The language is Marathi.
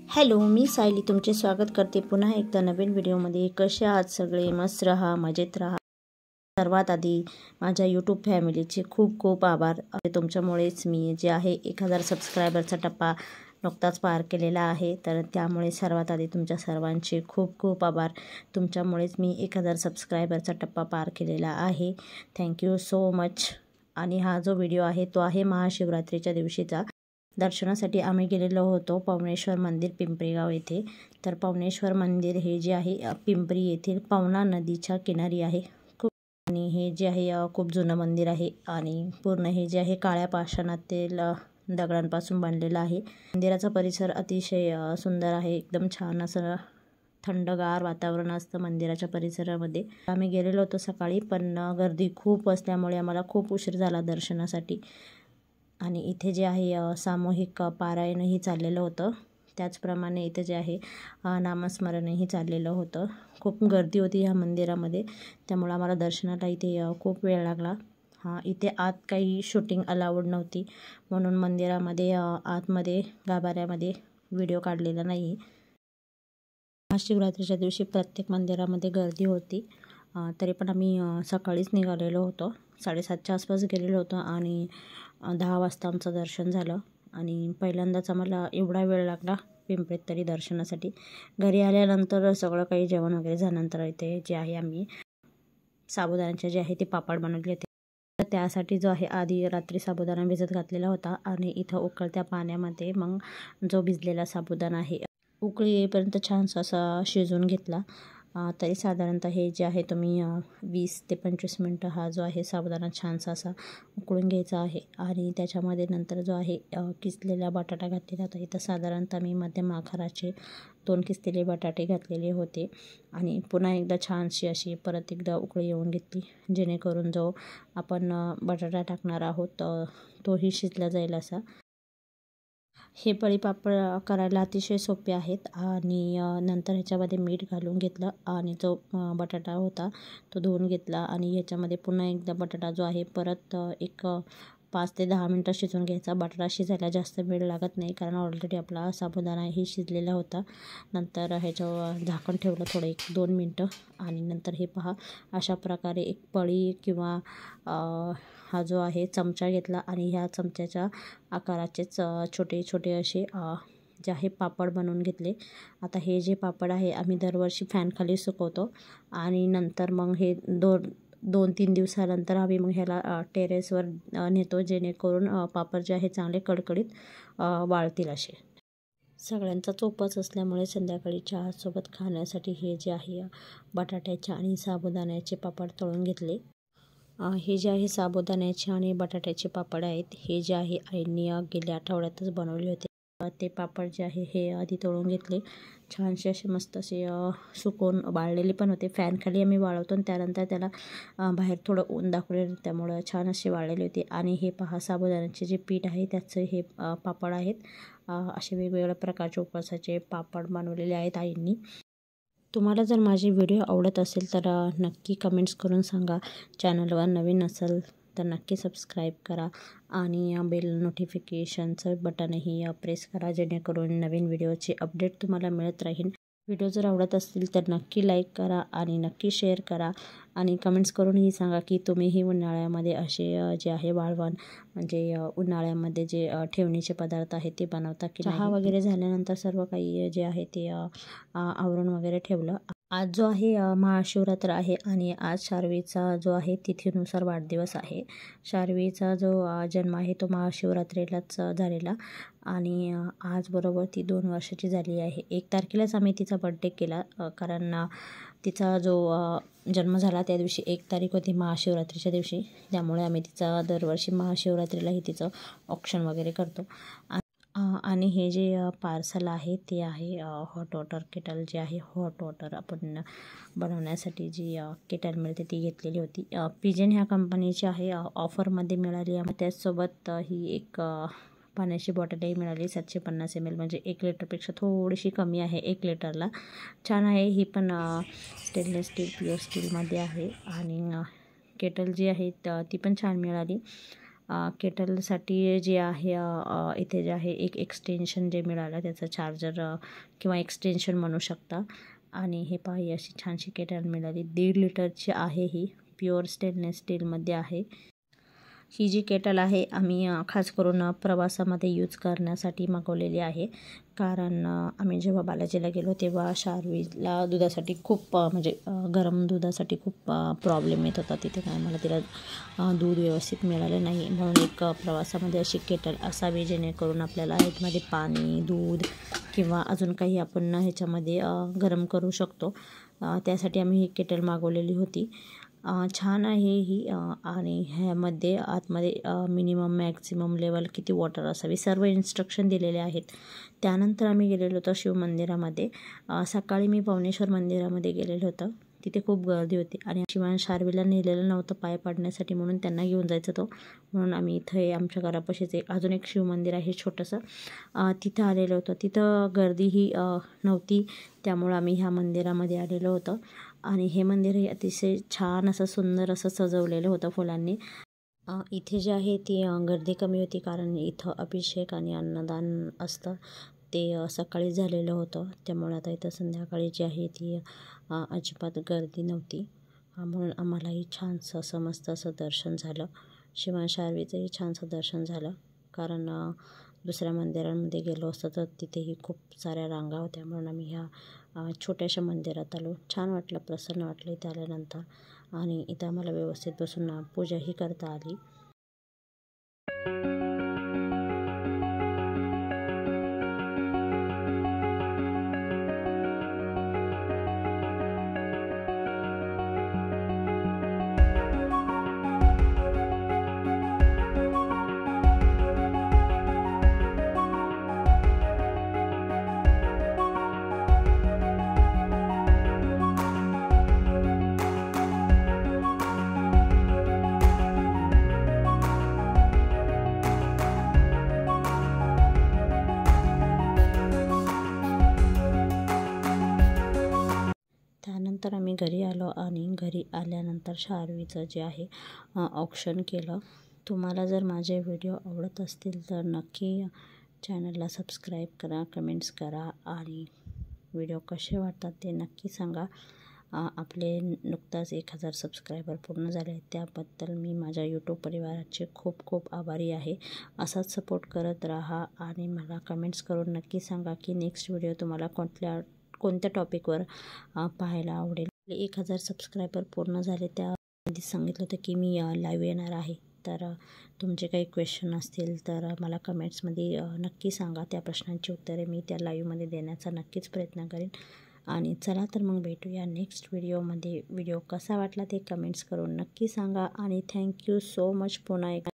हॅलो, मी सायली तुमचे स्वागत करते पुन्हा एकदा नवीन व्हिडिओमध्ये। कसे आहात सगळे? मस्त रहा, मजेत रहा। सर्वात आधी माझ्या यूट्यूब फॅमिलीचे खूप खूप आभार। तुमच्यामुळेच मी जे आहे 1000 सबस्क्रायबरचा टप्पा नुकताच पार केलेला आहे, तर त्यामुळे सर्वात आधी तुमच्या सर्वांचे खूप खूप आभार। तुमच्यामुळेच मी 1000 सबस्क्रायबरचा टप्पा पार केलेला आहे। Thank you so much. आणि हा जो व्हिडिओ आहे तो आहे महाशिवरात्रीच्या दिवशीचा। दर्शनासाठी आम्ही गेलेलो होतो पवनेश्वर मंदिर पिंपरीगाव येथे। तर पवनेश्वर मंदिर हे जे आहे पिंपरी येथील पवना नदीच्या किनारी आहे। आणि हे जे आहे खूप जुनं मंदिर आहे आणि पूर्ण हे जे आहे काळ्या पाषाणातील दगडांपासून बनलेलं आहे। मंदिराचा परिसर अतिशय सुंदर आहे, एकदम छान असं थंडगार वातावरण असतं मंदिराच्या परिसरामध्ये। आम्ही गेलेलो होतो सकाळी, पण गर्दी खूप असल्यामुळे आम्हाला खूप उशीर झाला दर्शनासाठी। आणि इथे जे आहे सामूहिक पारायणही चाललेलं होतं, त्याचप्रमाणे इथे जे आहे नामस्मरणही चाललेलं होतं। खूप गर्दी होती ह्या मंदिरामध्ये, त्यामुळे आम्हाला दर्शनाला इथे खूप वेळ लागला। इथे आत काही शूटिंग अलाउड नव्हती, म्हणून मंदिरामध्ये आतमध्ये गाभाऱ्यामध्ये व्हिडिओ काढलेला नाही। महाशिवरात्रीच्या दिवशी प्रत्येक मंदिरामध्ये गर्दी होती, तरी पण आम्ही सकाळीच निघालेलो होतो। 7:30च्या आसपास गेलेलो होतो आणि 10 वाजता आमचं दर्शन झालं। आणि पहिल्यांदाच आम्हाला एवढा वेळ लागला पिंपरीत तरी दर्शनासाठी। घरी आल्यानंतर सगळं काही जेवण वगैरे झाल्यानंतर इथे जे आहे आम्ही साबुदाण्याचे जे आहे ते पापड बनवले होते। तर त्यासाठी जो आहे आधी रात्री साबुदाणा भिजत घातलेला होता आणि इथं उकळत्या पाण्यामध्ये मग जो भिजलेला साबुदाणा आहे उकळी येईपर्यंत छानसा असा शिजवून घेतला। तरी साधारणतः हे जे आहे तुम्ही 20 ते 25 मिनटं हा जो आहे साबुदाणा छानसा असा उकळून घ्यायचा आहे। आणि त्याच्यामध्ये नंतर जो आहे किसलेला बटाटा घातलेला होता। इथं साधारणतः मी मध्यम आकाराचे 2 किसलेले बटाटे घातलेले होते आणि पुन्हा एकदा छानशी अशी परत एकदा उकळी येऊन घेतली, जेणेकरून जो आपण बटाटा टाकणार आहोत तोही शिजला जाईल असा। हे पळीपापड करायला अतिशय सोपे आहेत। आणि नंतर ह्याच्यामध्ये मीठ घालून घेतलं आणि जो बटाटा होता तो धुवून घेतला आणि ह्याच्यामध्ये पुन्हा एकदा बटाटा जो आहे परत एक 5 ते 10 मिनटं शिजवून घ्यायचा। बटाटा शिजायला जास्त वेळ लागत नाही, कारण ऑलरेडी आपला साबुदाणाही शिजलेला होता। नंतर ह्याच्यावर झाकण ठेवलं थोडं 1-2 मिनटं आणि नंतर हे पहा अशा प्रकारे एक पळी किंवा हा जो आहे चमचा घेतला आणि ह्या चमच्याच्या आकाराचेच छोटे छोटे असे जे आहे पापड बनवून घेतले। आता हे जे पापड आहे आम्ही दरवर्षी फॅनखाली सुकवतो आणि नंतर मग हे 2-3 दिवसानंतर आम्ही मग ह्याला टेरेसवर नेतो, जेणेकरून पापड जे आहे चांगले कडकडीत वाळतील असे। सगळ्यांचाच उपवास असल्यामुळे संध्याकाळी चहासोबत खाण्यासाठी हे जे आहे बटाट्याचे आणि साबुदाण्याचे पापड तळून घेतले। हे जे आहे साबुदाण्याचे आणि बटाट्याचे पापड आहेत, हे जे आहे आईंनी गेल्या आठवड्यातच बनवले होते। ते पापड जे आहे हे आधी तळून घेतले, छानसे असे मस्त असे सुकवून वाळलेले पण होते। फॅनखाली आम्ही वाळवतो आणि त्यानंतर त्याला बाहेर थोडं ऊन दाखवलेलं, त्यामुळं छान असे वाळलेले होते। आणि हे पहा साबुदाण्याचे जे पीठ आहे त्याचं हे पापड आहेत। असे वेगवेगळ्या प्रकारचे उपवासाचे पापड बनवलेले आहेत आईंनी। तुम्हाला जर माझे व्हिडिओ आवडत असेल तर नक्की कमेंट्स करून सांगा। चॅनलवर नवीन असेल तर नक्की सबस्क्राईब करा आणि बेल नोटिफिकेशनचं बटनही प्रेस करा, जेणेकरून नवीन व्हिडिओचे अपडेट तुम्हाला मिळत राहील। व्हिडिओ जर आवडत असतील तर नक्की लाईक करा आणि नक्की शेअर करा आणि कमेंट्स करूनही सांगा की तुम्हीही उन्हाळ्यामध्ये असे जे आहे वाळवण म्हणजे उन्हाळ्यामध्ये जे ठेवणीचे पदार्थ आहेत ते बनवता की नाही। चहा वगैरे झाल्यानंतर सर्व काही जे आहे ते आवरून वगैरे ठेवलं। आज जो आहे महाशिवरात्र आहे आणि आज शार्वीचा जो आहे तिथीनुसार वाढदिवस आहे। शार्वीचा जो जन्म आहे तो महाशिवरात्रीलाच झालेला आणि आज बरोबर ती 2 वर्षाची झाली आहे। 1 तारखेलाच आम्ही तिचा बड्डे केला, कारण तिचा जो जन्म झाला त्या दिवशी 1 तारीख होती महाशिवरात्रीच्या दिवशी, त्यामुळे आम्ही तिचा दरवर्षी महाशिवरात्रीलाही तिचं ऑक्शन वगैरे करतो। आणि हे जे पार्सल आहे ते आहे हॉट वॉटर केटल, जे आहे हॉट वॉटर आपण बनवण्यासाठी जी केटल मिळते ती घेतलेली होती। पिजन ह्या कंपनीची आहे, ऑफरमध्ये मिळाली। त्याचसोबत ही एक पाण्याची बॉटलही मिळाली 750 ml, म्हणजे 1 लिटरपेक्षा थोडीशी कमी आहे 1 लिटरला। छान आहे ही पण, स्टेनलेस स्टील प्युअर स्टीलमध्ये आहे। आणि केटल जी आहे ती पण छान मिळाली। केटलसाठी जे आहे इथे जे आहे एक एक्सटेन्शन जे मिळालं त्याचं चार्जर किंवा एक्सटेन्शन म्हणू शकता. आणि हे पहा ही अशी छानशी केटल मिळाली. 1.5 लिटरची आहे ही. प्युअर स्टेनलेस स्टीलमध्ये आहे. ही जी केटल आहे आम्ही खास करून प्रवासामध्ये यूज करण्यासाठी मागवलेली आहे. कारण आम्ही जेव्हा बालाजीला गेलो तेव्हा शार्वीला दुधासाठी खूप म्हणजे गरम दुधासाठी खूप प्रॉब्लेम येत होता. तिथे काय मला तिला दूध व्यवस्थित मिळालं नाही. म्हणून एक प्रवासामध्ये अशी केटल असावी जेणेकरून आपल्याला ह्याच्यामध्ये पाणी, दूध किंवा अजून काही आपण ह्याच्यामध्ये गरम करू शकतो. त्यासाठी आम्ही ही केटल मागवलेली होती. छान आहे ही. आणि ह्यामध्ये आतमध्ये मिनिमम मॅक्झिमम लेवल किती वॉटर असावी सर्व इन्स्ट्रक्शन दिलेले आहेत. त्यानंतर आम्ही गेलेलो होतो शिव मंदिरामध्ये. सकाळी मी पवनेश्वर मंदिरामध्ये गेलेलो होतं. तिथे खूप गर्दी होती आणि शिवान शार्वीला नेलेलं नव्हतं पाय पाडण्यासाठी म्हणून त्यांना घेऊन जायचं होतं. म्हणून आम्ही इथे आमच्या घरापाशीच अजून एक शिव मंदिर आहे छोटंसं, तिथं आलेलो होतो. तिथं गर्दीही नव्हती त्यामुळं आम्ही ह्या मंदिरामध्ये आलेलो होतो. आणि हे मंदिर हे अतिशय छान असं सुंदर असं सजवलेलं होतं फुलांनी. इथे जे आहे ती गर्दी कमी होती कारण इथं अभिषेक आणि अन्नदान असतं ते सकाळी झालेलं होतं. त्यामुळे आता इथं संध्याकाळी जी आहे ती अजिबात गर्दी नव्हती. म्हणून आम्हालाही छानसं असं मस्त असं दर्शन झालं. शिवान शार्वीचंही छानसं दर्शन झालं. कारण दुसऱ्या मंदिरांमध्ये गेलो असतो तर तिथेही खूप साऱ्या रांगा होत्या. म्हणून आम्ही ह्या छोट्याशा मंदिरात आलो. छान वाटलं, प्रसन्न वाटलं इथे आल्यानंतर. आणि इथं आम्हाला व्यवस्थित बसून पूजाही करता आली. त्यानंतर आम्ही घरी आलो आणि घरी आल्यानंतर शार्वीचं जे आहे ऑप्शन केलं. तुम्हाला जर माझे व्हिडिओ आवडत असतील तर नक्की चॅनलला सबस्क्राईब करा, कमेंट्स करा आणि व्हिडिओ कसे वाटतात ते नक्की सांगा. आपले नुकताच 1000 सबस्क्रायबर पूर्ण झाले आहेत त्याबद्दल मी माझ्या यूट्यूब परिवाराचे खूप खूप आभारी आहे. असाच सपोर्ट करत राहा आणि मला कमेंट्स करून नक्की सांगा की नेक्स्ट व्हिडिओ तुम्हाला कोणत्या टॉपिकवर पाहायला आवडेल. 1000 सबस्क्रायबर पूर्ण झाले त्याआधी सांगितलं होतं की मी लाईव्ह येणार आहे. तर तुमचे काही क्वेश्चन असतील तर मला कमेंट्समध्ये नक्की सांगा. त्या प्रश्नांची उत्तरे मी त्या लाईव्हमध्ये देण्याचा नक्कीच प्रयत्न करेन. आणि चला तर मग भेटूया नेक्स्ट व्हिडिओमध्ये. व्हिडिओ कसा वाटला ते कमेंट्स करून नक्की सांगा आणि थँक्यू सो मच पुन्हा एकदा.